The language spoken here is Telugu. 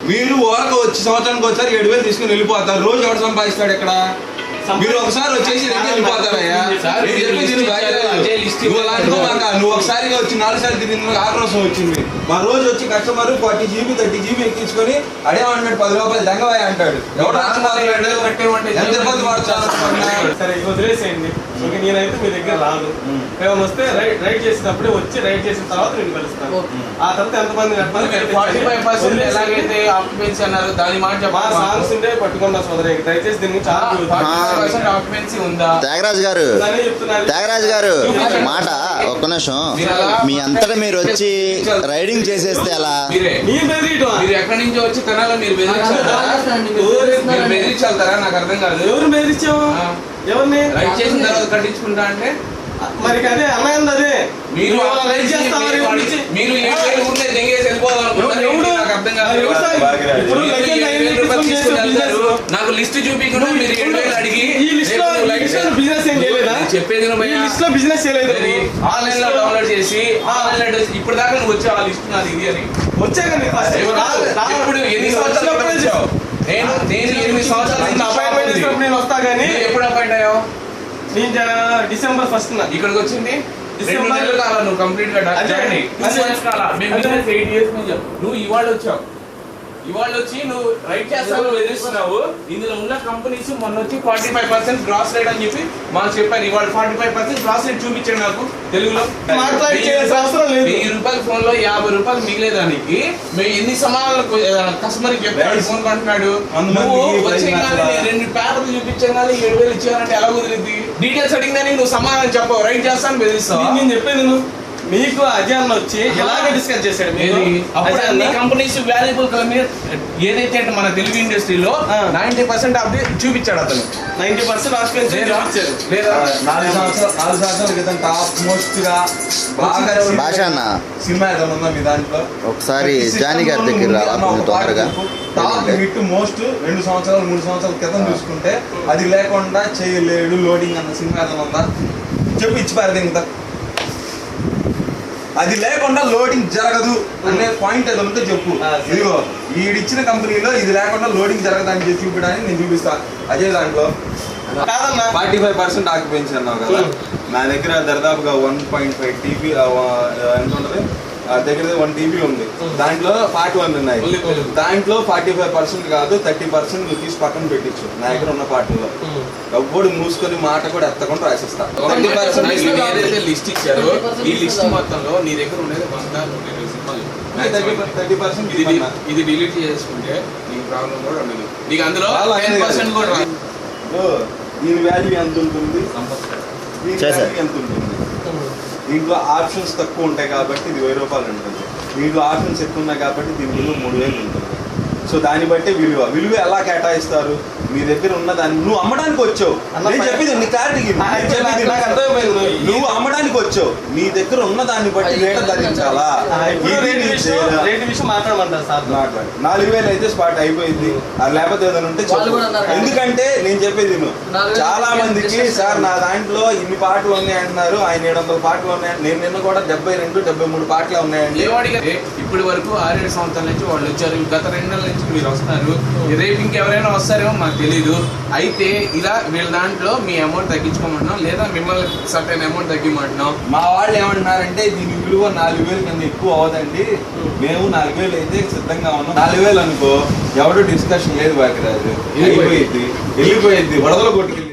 వీళ్ళు ఓరకు వచ్చి సంవత్సరానికి వచ్చారు 7,000 తీసుకుని వెళ్ళిపోతారు. రోజు ఎవరు సంపాదిస్తాడు ఇక్కడ? మీరు ఒకసారి వచ్చేసి వెళ్ళిపోతారయ్యా. నువ్వు ఒకసారిగా వచ్చి 4 సార్లు తిరిగి ఆక్రోశం వచ్చింది. మా రోజు వచ్చి కస్టమర్ 40 GB 30 GB ఎక్కించుకొని అడేమంటాడు 10 రూపాయలు దంగవాయ అంటాడు. ఎవరు ఎంత ఇబ్బంది పడుతున్నారు? సరే వదిలేసేయండి. నేనైతే మీ దగ్గర రాదు. మేము వస్తే రైడ్ చేసేటప్పుడే వచ్చి రైడ్ చేసిన తర్వాత నేను కలుస్తాను. ఆ తర్వాత ఎంతమంది 45% ఎలాగైతే ఆక్యుపెన్సీ అన్నారు దాని మాట మా సాంగ్స్ ఉంటే పట్టుకున్నా సోదరి. దయచేసి దీన్ని త్యాగరాజు గారు మాట ఒక్క నిమిషం. మీ అంతటా మీరు వచ్చి రైడింగ్ చేసేస్తే ఎలా? మీరు ఎక్కడి నుంచి వచ్చి తినాలో మీరు బెదిరించాలతారా? నాకు అర్థం కాదు. ఎవరు బెదిరించావు? ఎవరిని రైడ్ చేసిన తర్వాత కట్టించుకుంటా అంటే మరి అదే అన్నది అదే. మీరు మీరు నాకు లిస్ట్ చూపించకుండా మీరు 7,000 అడిగి బిజినెస్ ఏం చేయలేదా? చెప్పేది లిస్ట్ లో బిజినెస్ చేయలేదు. ఆన్లైన్ లో డౌన్లోడ్ చేసి ఆన్లైన్ లో ఇప్పుడు దాకా నువ్వు వచ్చావు ఆ లిస్ట్ నాది ఇది అని వచ్చాక ఇప్పుడు ఎన్ని సంవత్సరాలు వచ్చావు? నేను 8 సంవత్సరాలు అపాయింట్మెంట్ నేను వస్తా కానీ ఎప్పుడు అపాయింట్ అయ్యావు? డిసెంబర్ 1st ఇక్కడికి వచ్చింది. నువ్వు కంప్లీట్ గా నువ్వు ఇవాళ వచ్చావు. ఇవాళ వచ్చి నువ్వు రైట్ చేస్తావు బెదిరిస్తున్నావు. ఇందులో ఉన్న కంపెనీస్ మొన్న వచ్చి 45% గ్రాస్ రేట్ అని చెప్పి మాకు చెప్పారు. ఇవాళ 45% గ్రాస్ రేట్ చూపించాడు నాకు తెలుగులో. 1000 రూపాయల ఫోన్ లో 50 రూపాయలు మిగిలేదానికి మేము ఎన్ని సమాధానాలు కస్టమర్ చెప్పాడు. ఫోన్ కొంటున్నాడు. నువ్వు వచ్చే 2 పేపర్లు చూపించగానే 7,000 ఇచ్చానంటే ఎలా కుదిరింది? డీటెయిల్స్ అడిగిందని నువ్వు సమాధానం చెప్పవు. రైట్ చేస్తాను బెదిరిస్తావు. నేను చెప్పేది నువ్వు మీకు అజయ్ అన్న వచ్చి ఎలాగే డిస్కస్ చేశాడు. అన్ని కంపెనీస్ వాల్యుబుల్ ఏదైతే మన తెలుగు ఇండస్ట్రీలో 90% ఆఫ్ చూపించాడు అతను. 90% ఆస్పెన్షన్ లేదా 4 సంవత్సరాల క్రితం టాప్ మోస్ట్ గా బాగా సినిమా ఏదైనా ఉందా మీ దాంట్లో? ఒకసారి జానీ గారి దగ్గర తొందరగా టాప్ హిట్ మోస్ట్ 2 సంవత్సరాలు 3 సంవత్సరాల క్రితం చూసుకుంటే అది లేకుండా చేయలేడు లోడింగ్ అన్న సినిమా ఏదైనా ఉందా? చెప్పు ఇచ్చి పారది. ఇంకా అది లేకుండా లోడింగ్ జరగదు అనే పాయింట్ ఏదో ఉంటే చెప్పు. ఇదిగో ఈడిచ్చిన కంపెనీలో ఇది లేకుండా లోడింగ్ జరగదని చెప్పి చూపించడానికి నేను చూపిస్తాను. అదే దాంట్లో 45% ఆక్యుపెన్సీ అన్నావు కదా. నా దగ్గర దరిదాపుగా 1.5 TB ఎంత ఉంటుంది దగ్గర 1 TB ఉంది. దాంట్లో పార్ట్ 1 ఉన్నాయి. దాంట్లో 45% కాదు 30% తీసి పక్కన పెట్టించు నా దగ్గర ఉన్న పార్టీలో. ఎవ్వడు మూసుకొని మాట కూడా ఎత్తకుండా రాసిస్తా. 30% లిస్ట్ ఇచ్చారు. ఈ లిస్ట్ మొత్తంలో నీ దగ్గర ఉండేది 30% ఇది డిలీట్ చేసుకుంటే నీకు ప్రాబ్లం కూడా ఉండదు. నీకు అందులో 10% కూడా రాదు. దీని వాల్యూ ఎంత ఉంటుంది? ఎంత ఉంటుంది? దీంట్లో ఆప్షన్స్ తక్కువ ఉంటాయి కాబట్టి ఇది 1000 రూపాయలు ఉంటుంది. దీంట్లో ఆప్షన్స్ ఎక్కువ ఉన్నాయి కాబట్టి దీని విలువ 3,000 ఉంటుంది. సో దాన్ని బట్టి విలువ ఎలా కేటాయిస్తారు? మీ దగ్గర ఉన్న దాన్ని నువ్వు అమ్మడానికి వచ్చావు. నేను చెప్పేది నీ క్లారిటీ నువ్వు అమ్మడానికి వచ్చావు. నీ దగ్గర ఉన్న దాన్ని బట్టి రేట ధరించాలా? మాట్లాడమంటారు సార్. 4,000 అయితే స్పాట్ అయిపోయింది. లేకపోతే ఏదైనా ఉంటే ఎందుకంటే నేను చెప్పేది చాలా మందికి సార్ నా దాంట్లో ఇన్ని పాటలు ఉన్నాయి అంటున్నారు. ఆయన 700 పాటలు ఉన్నాయి. నేను నిన్న కూడా 72 73 పాటలే ఉన్నాయండి. ఇప్పటి వరకు 6-7 సంవత్సరాల నుంచి వాళ్ళు వచ్చారు. గత 2 నెలల నుంచి మీరు వస్తున్నారు. రేపు ఇంకెవరైనా వస్తారేమో మాకు తెలీదు. అయితే ఇలా వీళ్ళ దాంట్లో మీ అమౌంట్ తగ్గించుకోమంటున్నాం లేదా మిమ్మల్ని సర్టైన్ అమౌంట్ తగ్గిమంటున్నాం. మా వాళ్ళు ఏమంటున్నారంటే దీని విలువ 4,000 కన్నా ఎక్కువ అవదండి. మేము 4,000 అయితే సిద్ధంగా ఉన్నాం. 4,000 అనుకో ఎవడు డిస్కషన్ లేదు. బాకిరాజు వెళ్ళిపోయింది వడదలు కొట్టుకెళ్ళి